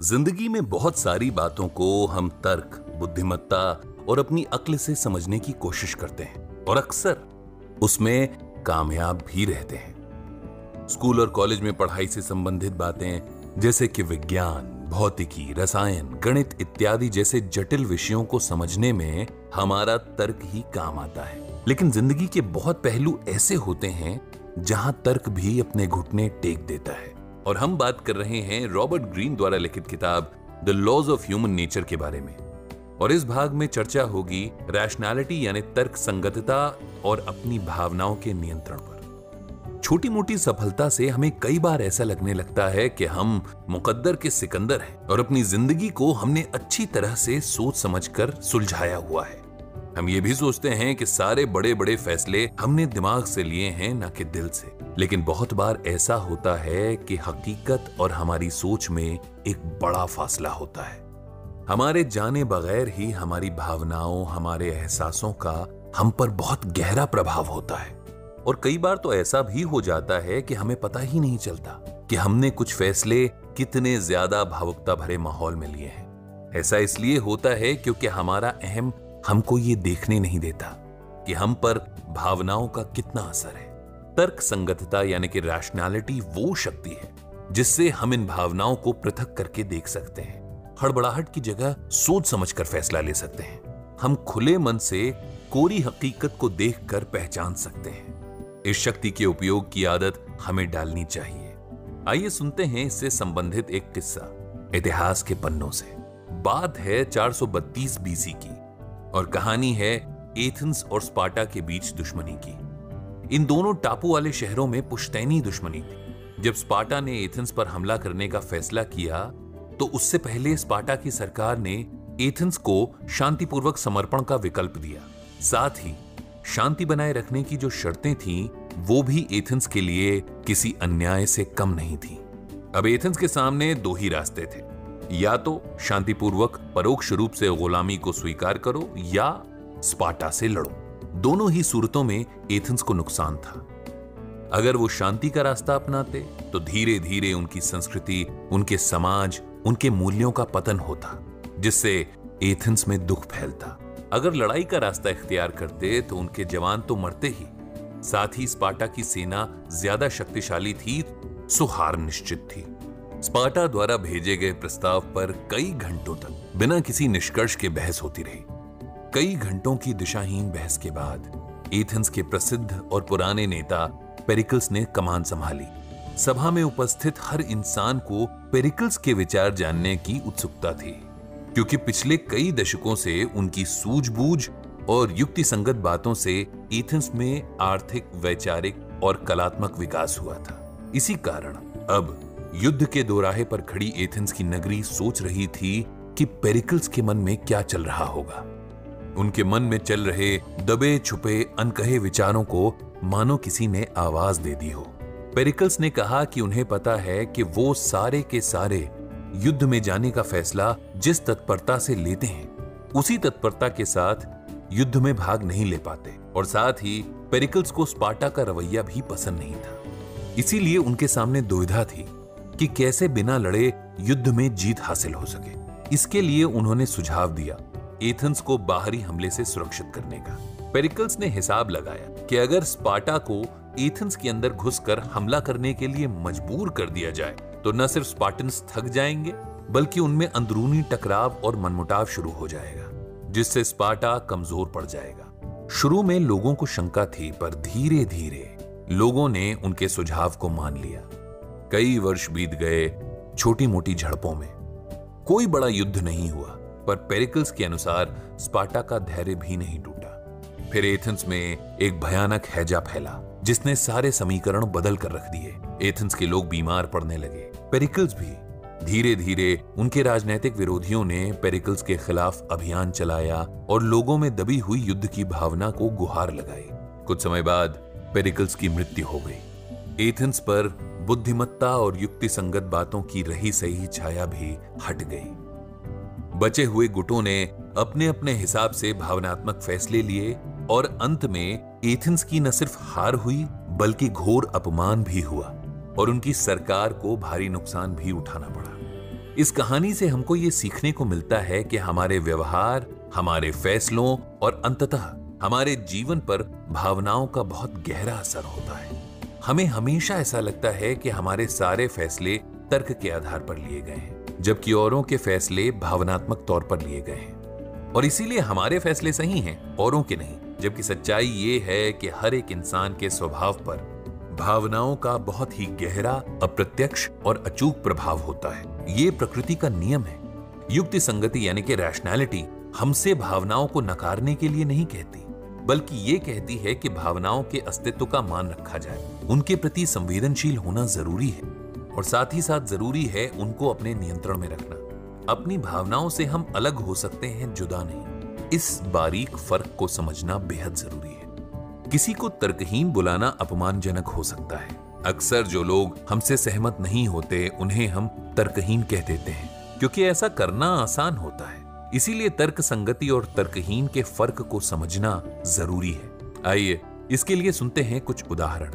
जिंदगी में बहुत सारी बातों को हम तर्क, बुद्धिमत्ता और अपनी अक्ल से समझने की कोशिश करते हैं और अक्सर उसमें कामयाब भी रहते हैं। स्कूल और कॉलेज में पढ़ाई से संबंधित बातें जैसे कि विज्ञान, भौतिकी, रसायन, गणित इत्यादि जैसे जटिल विषयों को समझने में हमारा तर्क ही काम आता है। लेकिन जिंदगी के बहुत पहलू ऐसे होते हैं जहां तर्क भी अपने घुटने टेक देता है। और हम बात कर रहे हैं रॉबर्ट ग्रीन द्वारा लिखित किताब the laws of human nature के बारे में। और इस भाग में चर्चा होगी रैशनैलिटी यानी तर्क संगतता और अपनी भावनाओं के नियंत्रण पर। छोटी मोटी सफलता से हमें कई बार ऐसा लगने लगता है कि हम मुकद्दर के सिकंदर हैं और अपनी जिंदगी को हमने अच्छी तरह से सोच समझकर सुलझाया हुआ है। हम ये भी सोचते हैं कि सारे बड़े बड़े फैसले हमने दिमाग से लिए हैं, ना कि दिल से। लेकिन बहुत बार ऐसा होता है कि हकीकत और हमारी सोच में एक बड़ा फासला होता है। हमारे जाने बगैर ही हमारी भावनाओं, हमारे एहसासों का हम पर बहुत गहरा प्रभाव होता है। और कई बार तो ऐसा भी हो जाता है कि हमें पता ही नहीं चलता कि हमने कुछ फैसले कितने ज्यादा भावुकता भरे माहौल में लिए हैं। ऐसा इसलिए होता है क्योंकि हमारा अहम हमको ये देखने नहीं देता कि हम पर भावनाओं का कितना असर है। तर्क संगतता यानी कि रैशनैलिटी वो शक्ति है जिससे हम इन भावनाओं को पृथक करके देख सकते हैं। हड़बड़ाहट की जगह सोच समझकर फैसला ले सकते हैं। हम खुले मन से कोरी हकीकत को देखकर पहचान सकते हैं। इस शक्ति के उपयोग की आदत हमें डालनी चाहिए। आइए सुनते हैं इससे संबंधित एक किस्सा इतिहास के पन्नों से। बात है 432 बीसी की और कहानी है एथेंस और स्पार्टा के बीच दुश्मनी की। इन दोनों टापू वाले शहरों में पुश्तैनी दुश्मनी थी। जब स्पार्टा ने एथेंस पर हमला करने का फैसला किया तो उससे पहले स्पार्टा की सरकार ने एथेंस को शांतिपूर्वक समर्पण का विकल्प दिया। साथ ही शांति बनाए रखने की जो शर्तें थीं वो भी एथेंस के लिए किसी अन्याय से कम नहीं थी। अब एथेंस के सामने दो ही रास्ते थे, या तो शांतिपूर्वक परोक्ष रूप से गुलामी को स्वीकार करो या स्पार्टा से लड़ो। दोनों ही सूरतों में एथेंस को नुकसान था। अगर वो शांति का रास्ता अपनाते तो धीरे धीरे उनकी संस्कृति, उनके समाज, उनके मूल्यों का पतन होता, जिससे एथेंस में दुख फैलता। अगर लड़ाई का रास्ता इख्तियार करते तो उनके जवान तो मरते ही, साथ ही स्पार्टा की सेना ज्यादा शक्तिशाली थी, सो हार निश्चित थी। स्पार्टा द्वारा भेजे गए प्रस्ताव पर कई घंटों तक बिना किसी निष्कर्ष के बहस होती रही। कई घंटों की दिशाहीन बहस के बाद एथेंस के प्रसिद्ध और पुराने नेता पेरिकल्स ने कमान संभाली। सभा में उपस्थित हर इंसान को पेरिकल्स के विचार जानने की उत्सुकता थी, क्योंकि पिछले कई दशकों से उनकी सूझबूझ और युक्तिसंगत बातों से एथेंस में आर्थिक, वैचारिक और कलात्मक विकास हुआ था। इसी कारण अब युद्ध के दोराहे पर खड़ी एथेंस की नगरी सोच रही थी कि पेरिकल्स के मन में क्या चल रहा होगा। उनके मन में चल रहे दबे छुपे अनकहे विचारों को मानो किसी ने आवाज दे दी हो। पेरिकल्स ने कहा कि उन्हें पता है कि वो सारे के सारे युद्ध में जाने का फैसला जिस तत्परता से लेते हैं उसी तत्परता के साथ युद्ध में भाग नहीं ले पाते, और साथ ही पेरिकल्स को स्पार्टा का रवैया भी पसंद नहीं था। इसीलिए उनके सामने दुविधा थी कि कैसे बिना लड़े युद्ध में जीत हासिल हो सके। इसके लिए उन्होंने सुझाव दिया एथेंस को बाहरी हमले से सुरक्षित करने का। पेरिकल्स ने हिसाब लगाया कि अगर स्पार्टा को एथेंस के अंदर घुसकर हमला करने के लिए मजबूर कर दिया जाए तो न सिर्फ स्पार्टन्स थक जाएंगे बल्कि उनमें अंदरूनी टकराव और मनमुटाव शुरू हो जाएगा, जिससे स्पार्टा कमजोर पड़ जाएगा। शुरू में लोगों को शंका थी, पर धीरे धीरे लोगों ने उनके सुझाव को मान लिया। कई वर्ष बीत गए छोटी मोटी झड़पों में। कोई बड़ा युद्ध नहीं हुआ, पर पेरिकल्स के अनुसार स्पार्टा का धैर्य भी नहीं टूटा। फिर एथेंस में एक भयानक हैजा फैला जिसने सारे समीकरण बदल कर रख दिए। एथेंस के लोग बीमार पड़ने लगे, पेरिकल्स भी। धीरे धीरे उनके राजनीतिक विरोधियों ने पेरिकल्स के खिलाफ अभियान चलाया और लोगों में दबी हुई युद्ध की भावना को गुहार लगाई। कुछ समय बाद पेरिकल्स की मृत्यु हो गई। एथेंस पर बुद्धिमत्ता और युक्तिसंगत बातों की रही सही छाया भी हट गई। बचे हुए गुटों ने अपने अपने हिसाब से भावनात्मक फैसले लिए और अंत में एथेंस की न सिर्फ हार हुई बल्कि घोर अपमान भी हुआ और उनकी सरकार को भारी नुकसान भी उठाना पड़ा। इस कहानी से हमको ये सीखने को मिलता है कि हमारे व्यवहार, हमारे फैसलों और अंततः हमारे जीवन पर भावनाओं का बहुत गहरा असर होता है। हमें हमेशा ऐसा लगता है कि हमारे सारे फैसले तर्क के आधार पर लिए गए हैं, जबकि औरों के फैसले भावनात्मक तौर पर लिए गए हैं और इसीलिए हमारे फैसले सही हैं, औरों के नहीं। जबकि सच्चाई ये है कि हर एक इंसान के स्वभाव पर भावनाओं का बहुत ही गहरा, अप्रत्यक्ष और अचूक प्रभाव होता है। ये प्रकृति का नियम है। युक्ति संगति यानी कि रैशनैलिटी हमसे भावनाओं को नकारने के लिए नहीं कहती, बल्कि ये कहती है कि भावनाओं के अस्तित्व का मान रखा जाए, उनके प्रति संवेदनशील होना जरूरी है और साथ ही साथ जरूरी है उनको अपने नियंत्रण में रखना। अपनी भावनाओं से हम अलग हो सकते हैं, जुदा नहीं। इस बारीक फर्क को समझना बेहद जरूरी है। किसी को तर्कहीन बुलाना अपमानजनक हो सकता है। अक्सर जो लोग हमसे सहमत नहीं होते उन्हें हम तर्कहीन कह देते हैं, क्योंकि ऐसा करना आसान होता है। इसीलिए तर्क संगति और तर्कहीन के फर्क को समझना जरूरी है। आइए इसके लिए सुनते हैं कुछ उदाहरण।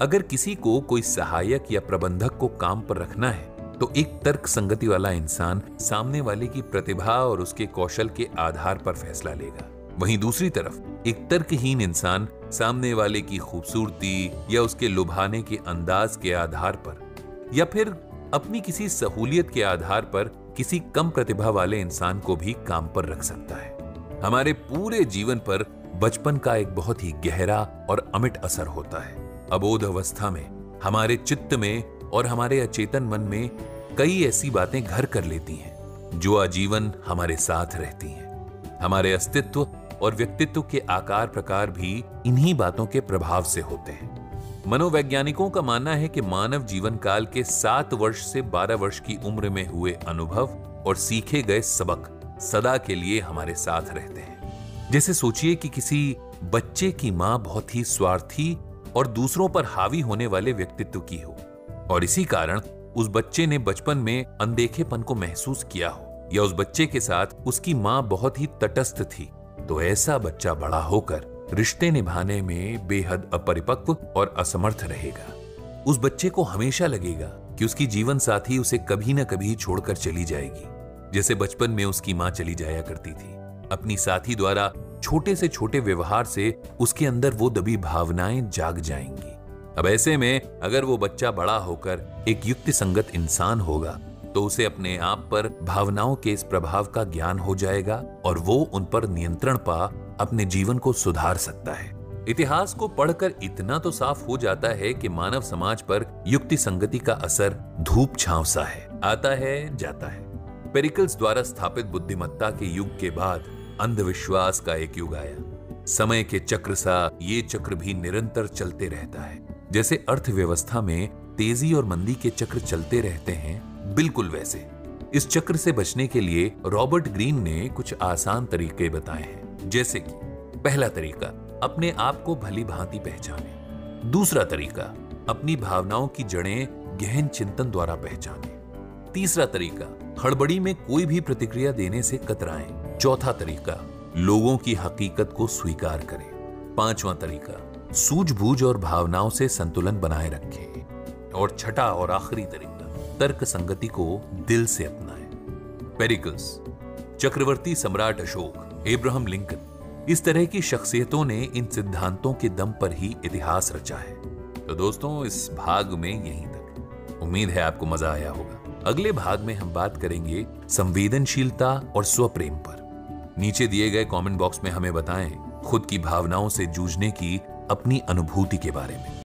अगर किसी को कोई सहायक या प्रबंधक को काम पर रखना है तो एक तर्क संगति वाला इंसान सामने वाले की प्रतिभा और उसके कौशल के आधार पर फैसला लेगा। वहीं दूसरी तरफ एक तर्कहीन इंसान सामने वाले की खूबसूरती या उसके लुभाने के अंदाज के आधार पर या फिर अपनी किसी सहूलियत के आधार पर किसी कम प्रतिभा वाले इंसान को भी काम पर रख सकता है। हमारे पूरे जीवन पर बचपन का एक बहुत ही गहरा और अमिट असर होता है। अबोध अवस्था में हमारे चित्त में और हमारे अचेतन मन में कई ऐसी बातें घर कर लेती हैं जो आजीवन हमारे साथ रहती हैं। हमारे अस्तित्व और व्यक्तित्व के आकार प्रकार भी इन्हीं बातों के प्रभाव से होते हैं। मनोवैज्ञानिकों का मानना है कि मानव जीवन काल के 7 वर्ष से 12 वर्ष की उम्र में हुए अनुभव और सीखे गए सबक सदा के लिए हमारे साथ रहते हैं। जैसे सोचिए कि किसी बच्चे की मां बहुत ही स्वार्थी और दूसरों पर हावी होने वाले व्यक्तित्व की हो और इसी कारण उस बच्चे ने बचपन में अनदेखेपन को महसूस किया हो, या उस बच्चे के साथ उसकी मां बहुत ही तटस्थ थी, तो ऐसा बच्चा बड़ा होकर रिश्ते निभाने में बेहद अपरिपक्व और असमर्थ रहेगा। उस बच्चे को हमेशा लगेगा कि उसकी जीवन साथी उसे कभी न कभी छोड़कर चली जाएगी, जैसे बचपन में उसकी मां चली जाया करती थी। अपनी साथी द्वारा छोटे से छोटे व्यवहार से उसके अंदर वो दबी भावनाएं जाग जाएंगी। अब ऐसे में अगर वो बच्चा बड़ा होकर एक युक्ति संगत इंसान होगा तो उसे अपने आप पर भावनाओं के इस प्रभाव का ज्ञान हो जाएगा और वो उन पर नियंत्रण पा अपने जीवन को सुधार सकता है। इतिहास को पढ़कर इतना तो साफ हो जाता है कि मानव समाज पर युक्ति संगति का असर धूप छांव सा है, आता है जाता है। पेरिकल्स द्वारा स्थापित बुद्धिमत्ता के युग के बाद अंधविश्वास का एक युग आया। समय के चक्र सा ये चक्र भी निरंतर चलते रहता है। जैसे अर्थव्यवस्था में तेजी और मंदी के चक्र चलते रहते हैं, बिल्कुल वैसे इस चक्र से बचने के लिए रॉबर्ट ग्रीन ने कुछ आसान तरीके बताए हैं। जैसे कि पहला तरीका, अपने आप को भली भांति पहचाने। दूसरा तरीका, अपनी भावनाओं की जड़ें गहन चिंतन द्वारा पहचाने। तीसरा तरीका, हड़बड़ी में कोई भी प्रतिक्रिया देने से कतराएं। चौथा तरीका, लोगों की हकीकत को स्वीकार करें। पांचवा तरीका, सूझबूझ और भावनाओं से संतुलन बनाए रखें। और छठा और आखिरी तरीका, तर्क संगति को दिल से अपनाएं। पेरिकल्स, चक्रवर्ती सम्राट अशोक, एब्राहम लिंकन, इस तरह की शख्सियतों ने इन सिद्धांतों के दम पर ही इतिहास रचा है। तो दोस्तों, इस भाग में यहीं तक। उम्मीद है आपको मजा आया होगा। अगले भाग में हम बात करेंगे संवेदनशीलता और स्वप्रेम पर। नीचे दिए गए कमेंट बॉक्स में हमें बताएं खुद की भावनाओं से जूझने की अपनी अनुभूति के बारे में।